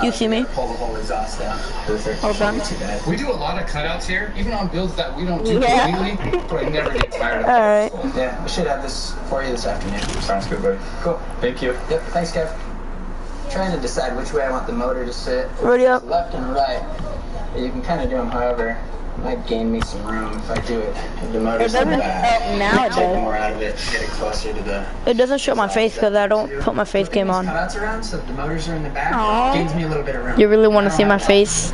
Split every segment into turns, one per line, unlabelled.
You see me?
Pull the whole exhaust down.
Okay.
We do a lot of cutouts here, even on builds that we don't do completely, but I never get tired of it.
Alright.
Yeah, we should have this for you this afternoon. Sounds good, buddy. Cool. Thank you. Yep, thanks, Kev. Trying to decide which way I want the motor to sit.
Ready up.
Left and right. You can kind of do them however. Might gain me some room if I do it. If the motor's in the back.
Now it
Take
does.
more out of it, get it closer to the...
It doesn't show my face because I don't put my face cam on.
Cutouts around, so if the motors are in the back,
Aww.
it gains me a little bit of room.
You really want to see my face?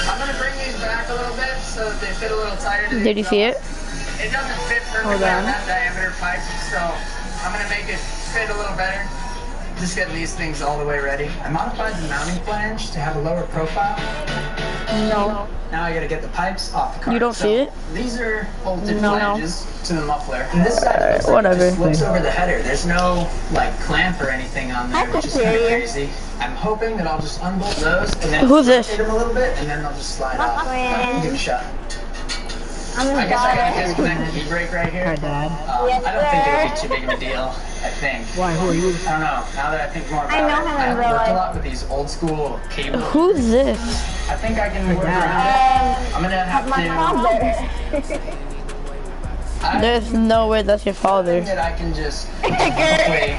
I'm gonna bring these back a little bit so that they fit a little tighter. To
Did you see it?
It doesn't fit perfectly on that diameter pipe, so I'm gonna make it fit a little better. Just getting these things all the way ready. I modified the mounting flange to have a lower profile.
No.
Now I gotta get the pipes off the car.
You don't see it?
These are bolted flanges to the muffler. And this side looks
whatever.
Just looks over the header. There's no like clamp or anything on there, which is kind of crazy. I'm hoping that I'll just unbolt those and then rotate them a little bit, and then they'll just slide off. Give it a shot. I guess I gotta disconnect the e-brake right here.
Hi, Dad.
I don't think it'll be too big of a deal. I think.
Why? Who are you?
I don't know. Now that I think more about it, I have worked a lot with these old school cables.
Who's this?
I think I can work around it. I'm gonna have to.
There's no way that's your father.
That I can just. Hopefully,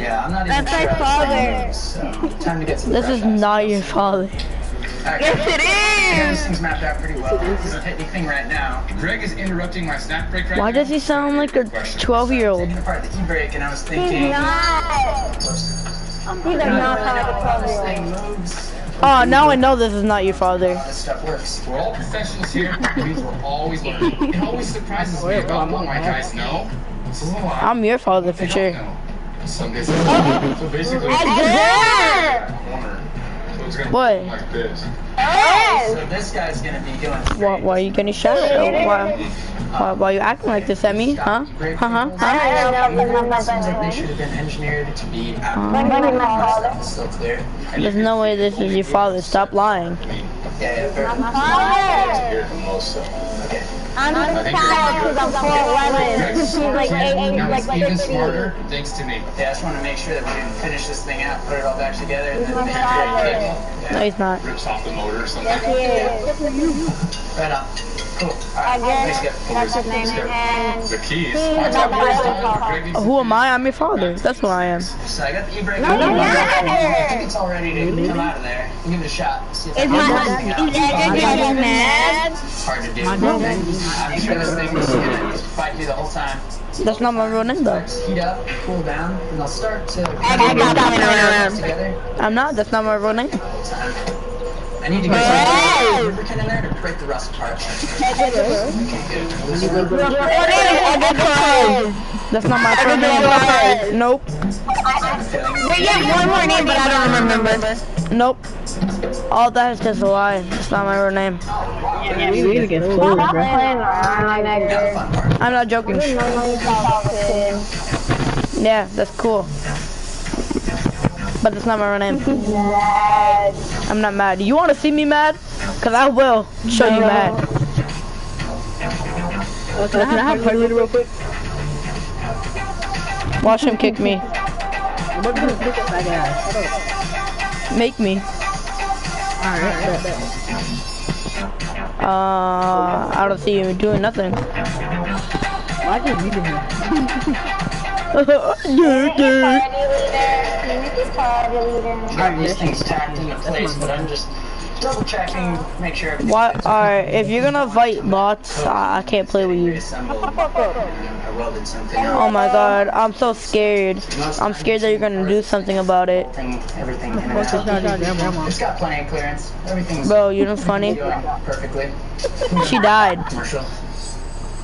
yeah, I'm not even
That's
sure.
my father.
So, time to get some.
This is not your father.
Yes, it
Yeah,
is!
this thing's mapped out pretty well. This isn't anything right now. Greg is interrupting my snap break right now.
Why does he sound like a 12-year-old?
Taking apart the e-brake, and I was thinking.
He's not! These are not how the
This
12-year-old.
thing moves.
Oh, now I know this is not your father.
This stuff works. We're all professionals here. It means we're always learning. It always surprises me about what my guys know. This is a lot.
I'm your father for sure.
Some days. So basically,
What?
like this.
Yes!
So this guy's gonna be doing.
Why are you getting shot? Why are you acting like this at me? Huh?
Seems
I
like they should have been engineered to be out. Still clear.
There's no way this is your father. Stop lying.
Yeah, fair. Okay.
I'm just tired because I'm 4'11". She's like 8,
Now
like
it's even
6
smarter thanks to me. Yeah, I just want to make sure that we didn't finish this thing out, put it all back together, and then make it.
No, he's not.
Rips off the motor or something.
Yes, he is.
Right on. Cool.
I
Alright,
guess that's his name. And
the keys.
he's about to
Who am I? I'm your father. That's who I am.
So I got the e-brake.
No,
I
you're
think it's all ready to come out of there. Give it a shot. See if I
Is
can
my
get this thing out.
husband mad?
It's hard to do. I'm sure this thing is gonna fight me the whole time.
That's not my real name though.
Heat up, cool down, and I'll start to
I got that
together.
I'm not. That's not my real name.
I need to get some lubricant in there to break the rust apart. Okay, good.
That's not my real name. Nope.
We get one more name, but I don't remember.
Nope. All that is just a lie. It's not my real name.
We need to get close, bro.
I'm not joking. Yeah, that's cool. But that's not my real name. I'm not mad. You want to see me mad? Cause I will show you mad.
Can I have a leader real quick?
Watch him kick me.
I'm about to pick up that guy.
Make me.
Alright,
I don't see you doing nothing.
why did you do him?
Alright, this thing's tacked into place, but I'm just double checking, make sure everything's
What? Alright, if you're gonna fight bots, I can't play with you.
reassembled. I welded something up.
Oh my god, I'm so scared. I'm scared that you're gonna do something about it.
Everything in and out. It's got plenty of clearance. Everything's
Bro, you know funny?
going perfectly.
She died.
Commercial.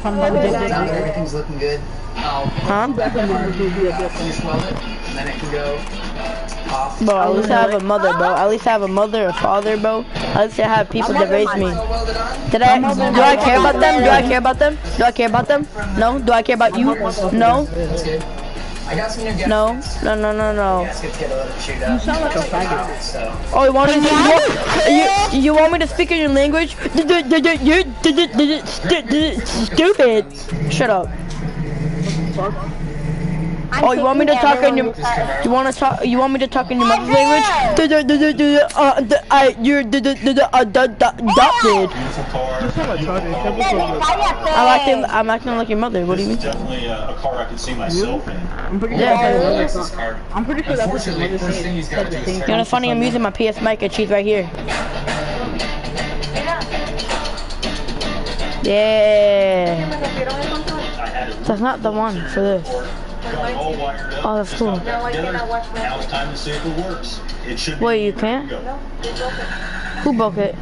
Now that everything's looking good, I'll finish weld it, and then it can go off.
Bro, at least I have a mother, bro. At least I have a mother, a father, bro. At least I have people that raised me. Do I care about them? Do I care about them? Do I care about them? No? Do I care about you? No?
That's good. I got some new gaskets.
No? No.
Gaskets get a little chewed up.
You sound like a faggot.
So,
Oh, you want me to speak in your language? Stupid. Shut up. Oh, you want me to talk in your? You want to talk? You want me to talk in your mother's language? Adopted. I'm acting like your mother. What do you mean?
Definitely a car I could see myself in.
I'm pretty sure that's what your mother said.
You know what's funny? I'm using my PS mic and she's right here. Yeah. That's not the one for this. Oh, that's cool.
Now it's time to see if it works. It should.
Wait, you can't? Who broke it?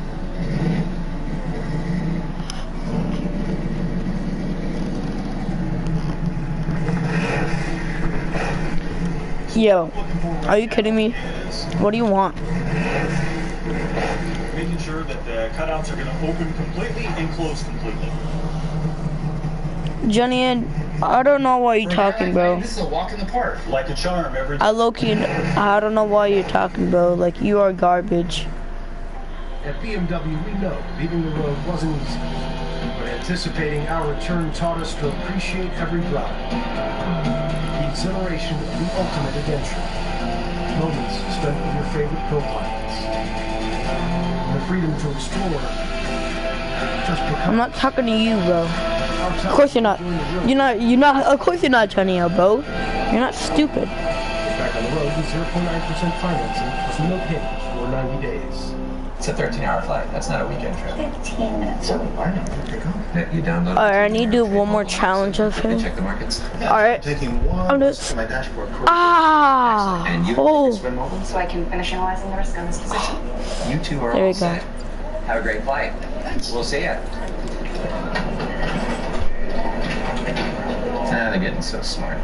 Yo, are you kidding me? What do you want?
Making sure that the cutouts are going to open completely and close completely.
Johnny, I don't know why you're talking, bro.
This is a walk in the park.
Like a charm every
I don't know why you're talking, bro. Like, you are garbage.
At BMW, we know leaving the road wasn't easy, but anticipating our return taught us to appreciate every drive. The exhilaration of the ultimate adventure. Moments spent with your favorite co-pilots. And the freedom to explore. Just
I'm not talking to you, bro. Of course you're not. Of course you're not Johnny, bro. You're not stupid.
Back on the road with 0.9% financing plus no payments for 90 days.
It's a 13-hour flight. That's not a weekend trip. 15 minutes. So why not? You download.
Alright, I need to do one more challenge of him.
Check the markets.
Alright. I'm just. Ah!
And you
Oh.
swim over.
So I can finish analyzing the risk on this position.
You two are
There
all
we go.
set. Have a great flight. We'll see ya. They're getting so smart.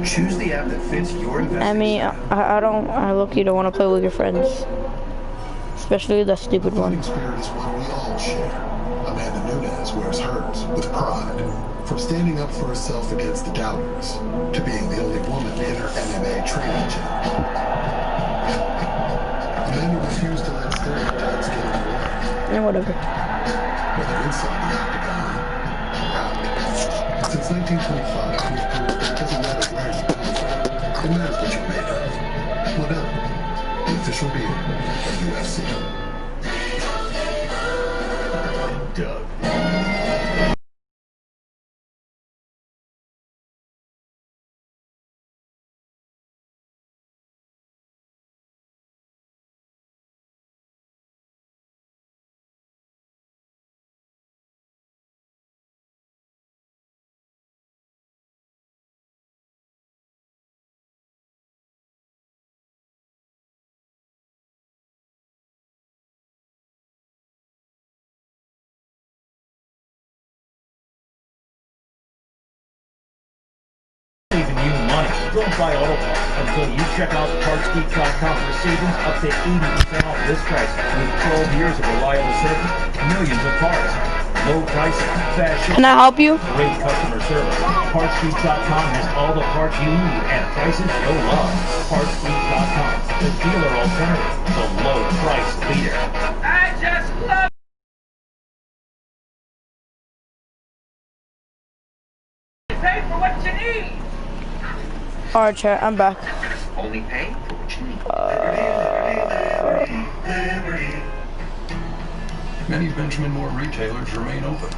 Choose the app that fits your investment.
I mean, I look-y don't want to play with your friends. Especially the stupid one.
Spirit is one we all share. Amanda Nunes wears hers with pride. From standing up for herself against the doubters, to being the only woman in her MMA training gym. Amanda refused to let stereotypes get in the way.
Yeah, whatever.
Whether inside the octagon or out. Since 1925, we've proved that it doesn't matter where you come from. It matters what you're made of. What up? The official beer of UFC. Doug.
Saving you money. Don't buy auto parts until you check out PartsGeek.com for savings up to 80% off this price. With 12 years of reliable service, millions of parts, low prices, fast shipping.
Can I help you?
Great customer service. PartsGeek.com has all the parts you need at prices you'll love. PartsGeek.com, the dealer alternative, the low price leader. I just love. Pay for what you need.
Alright, chat, I'm back.
Only pay for what you need.
Many Benjamin Moore retailers remain open,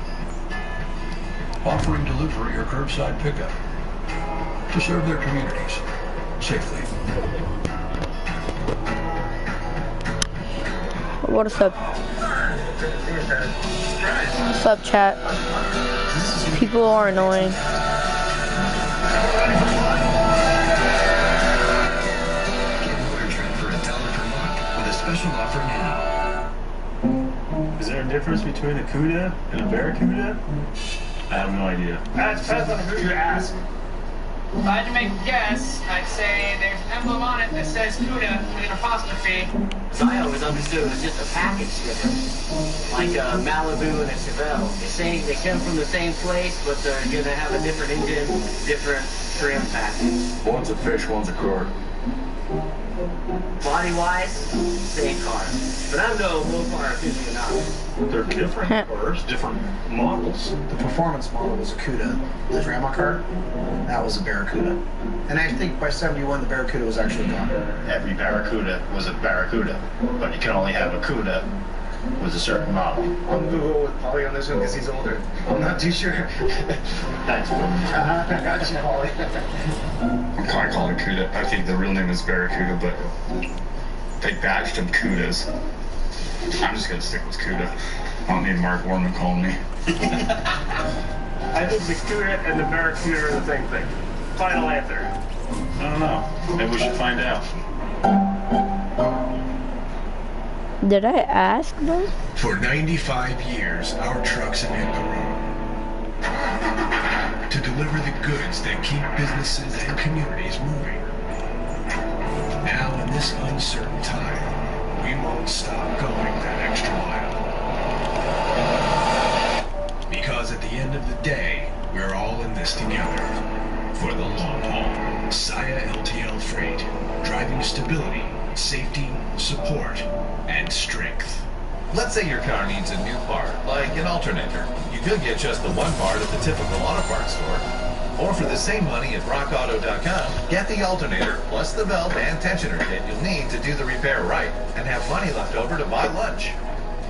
offering delivery or curbside pickup to serve their communities safely.
What's up? What's up, chat? People are annoying.
Special offer now.
Is there a difference between a CUDA and a Barracuda? I have no idea.
That depends on who you ask. If I had to make a guess, I'd say there's an emblem on it that says CUDA with an apostrophe.
I always understood it was just a package difference, like a Malibu and a Chevelle. They're saying they come from the same place, but they're gonna have a different engine, different trim package.
One's a fish, one's a car.
Body-wise, same car. But I'm no low-car aficionado.
They're different cars, different models.
The performance model was a Cuda. The grandma car, that was a Barracuda. And I think by 71, the Barracuda was actually gone.
Every Barracuda was a Barracuda, but you can only have a Cuda with a certain model.
I'm gonna go with Polly on this one because he's older. I'm not too sure.
Thanks, bro.
I got you, Polly.
I call it Cuda. I think the real name is Barracuda, but they badged them Cudas. I'm just gonna stick with Cuda. I don't need Mark Warman calling me.
I think the Cuda and the Barracuda are the same thing. Final answer.
I don't know. Maybe we should find out.
Did I ask them?
For 95 years, our trucks have hit the road to deliver the goods that keep businesses and communities moving. Now, in this uncertain time, we won't stop going that extra mile. Because at the end of the day, we're all in this together. For the long haul, Saya LTL Freight, driving stability, safety, support, and strength.
Let's say your car needs a new part, like an alternator. You could get just the one part at the typical auto parts store. Or for the same money at rockauto.com, get the alternator plus the belt and tensioner kit you'll need to do the repair right and have money left over to buy lunch.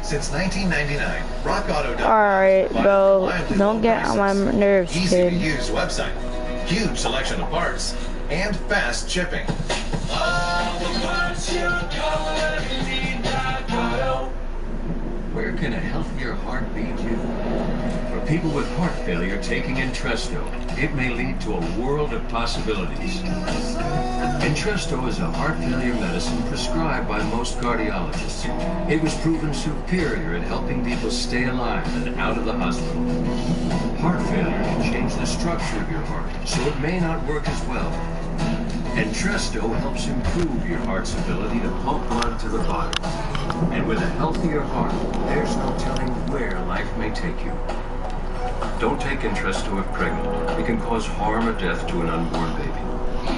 Since 1999, rockauto.com.
Alright, bro. Don't get on my nerves,
easy
kid.
to use website, huge selection of parts, and fast shipping.
Where can a healthier heart lead you? For people with heart failure taking Entresto, it may lead to a world of possibilities. Entresto is a heart failure medicine prescribed by most cardiologists. It was proven superior at helping people stay alive and out of the hospital. Heart failure can change the structure of your heart, so it may not work as well. Entresto helps improve your heart's ability to pump blood to the body. And with a healthier heart, there's no telling where life may take you. Don't take Entresto if pregnant. It can cause harm or death to an unborn baby.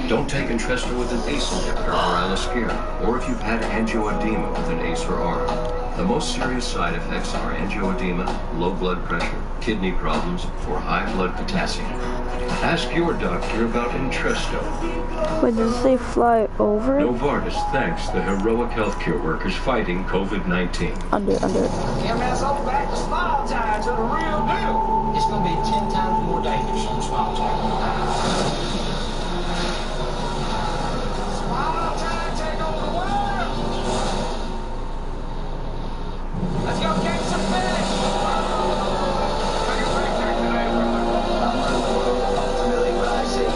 Don't take Entresto with an ACE inhibitor or Aliskir, or if you've had angioedema with an ACE or ARB. The most serious side effects are angioedema, low blood pressure, kidney problems, or high blood potassium. Ask your doctor about Entresto.
Wait, does it say fly over?
Novartis thanks the heroic healthcare workers fighting COVID-19.
Under.
Yeah, man, it's all back to smile time to the real deal. It's gonna be 10 times more dangerous than smile time. Smile time, take over the world. Let's go catch some fish. Ultimately, when I say go.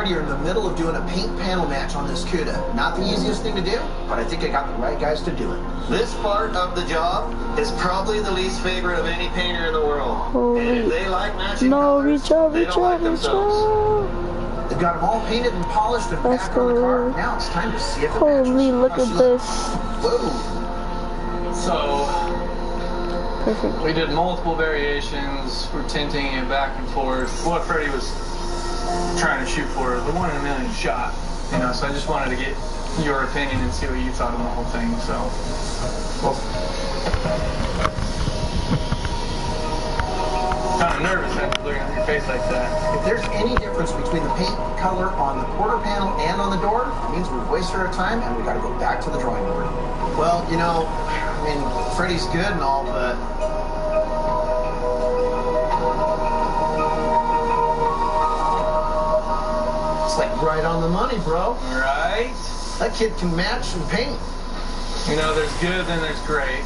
You're in the middle of doing a paint panel match on this Cuda. Not the easiest thing to do, but I think I got the right guys to do it.
This part of the job is probably the least favorite of any painter in the world.
Holy.
And if they like matching
No,
colors,
reach out.
They've got them all painted and polished and
Let's
back on the
go.
car. Now it's time to see if it
Holy,
matches.
look at this.
Whoa.
So,
Perfect.
we did multiple variations. We're tinting it back and forth. What Freddie was trying to shoot for, the 1 in a million shot. You know, so I just wanted to get your opinion and see what you thought of the whole thing. So, well, kind of nervous after looking at your face like that.
If there's any difference between the paint color on the quarter panel and on the door, it means we've wasted our time and we got to go back to the drawing board. Well, you know, I mean, Freddie's good and all, but it's like right on the money, bro.
Right?
That kid can match and paint.
You know, there's good, then there's great.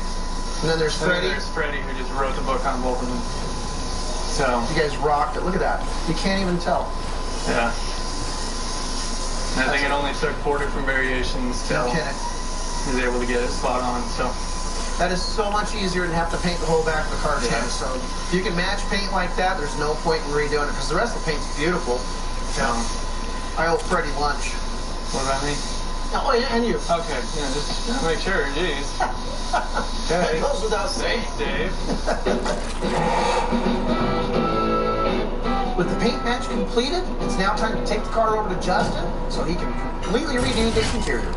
And then there's Freddie.
There's Freddie, who just wrote the book on both of them. So
you guys rocked it. Look at that. You can't even tell.
Yeah. And I think it only took 4 different variations till he was able to get it spot on. So
That is so much easier than have to paint the whole back of the car again. So if you can match paint like that, there's no point in redoing it because the rest of the paint's beautiful. I owe Freddie lunch.
What about me?
Oh, yeah, and you.
Okay, yeah, just gotta make sure. Jeez.
That goes without saying.
Dave.
With the paint match completed, it's now time to take the car over to Justin so he can completely redo this interior.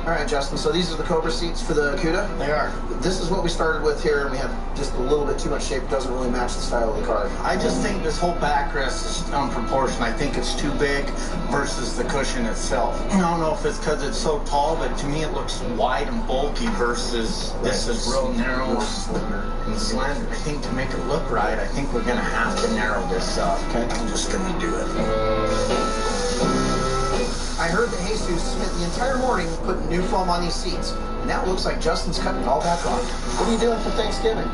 All right, Justin, so these are the Cobra seats for the Cuda?
They are.
This is what we started with here, and we have just a little bit too much shape. It doesn't really match the style of the car.
I just think this whole backrest is unproportioned. I think it's too big versus the cushion itself. I don't know if it's because it's so tall, but to me it looks wide and bulky versus this is real narrow and slender. I think to make it look right, I think we're going to have to narrow this up. Okay, I'm just going to do it.
I heard that Jesus spent the entire morning putting new foam on these seats. And now it looks like Justin's cutting it all back on. What are you doing for Thanksgiving?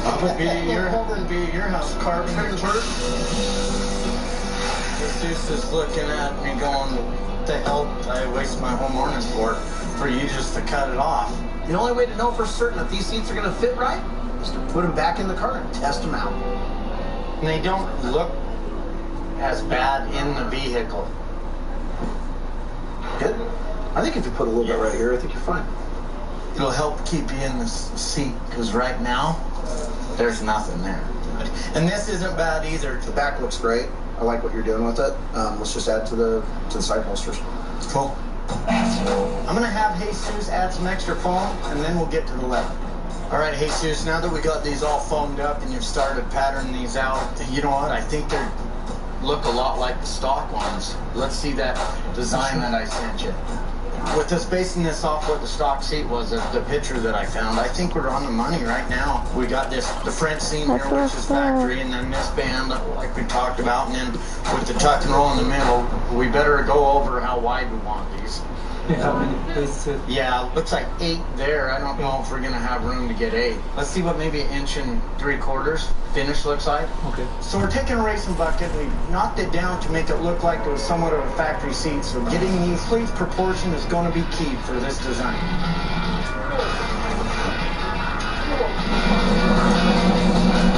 Probably be at your house carving the bird. Jesus is looking at me going, what the hell did I waste my whole morning for you just to cut it off?
The only way to know for certain if these seats are going to fit right is to put them back in the car and test them out.
And they don't look as bad in the vehicle.
Good. I think if you put a little bit right here, I think you're fine.
It'll help keep you in the seat, because right now, there's nothing there. And this isn't bad either.
The back looks great. I like what you're doing with it. Let's just add to the side holsters.
Cool. I'm going to have Jesus add some extra foam, and then we'll get to the leather. All right, Jesus, now that we got these all foamed up and you've started patterning these out, you know what? I think they're look a lot like the stock ones. Let's see that design that I sent you. With us basing this off what the stock seat was, the picture that I found, I think we're on the money right now. We got the front seam here, which is factory, and then this band, like we talked about, and then with the tuck and roll in the middle, we better go over how wide we want these. Yeah, looks like 8 there. I don't know if we're going to have room to get 8. Let's see what maybe 1 3/4 finish looks like. Okay. So we're taking a racing bucket. We knocked it down to make it look like it was somewhat of a factory seat. So getting these complete proportion is going to be key for this design.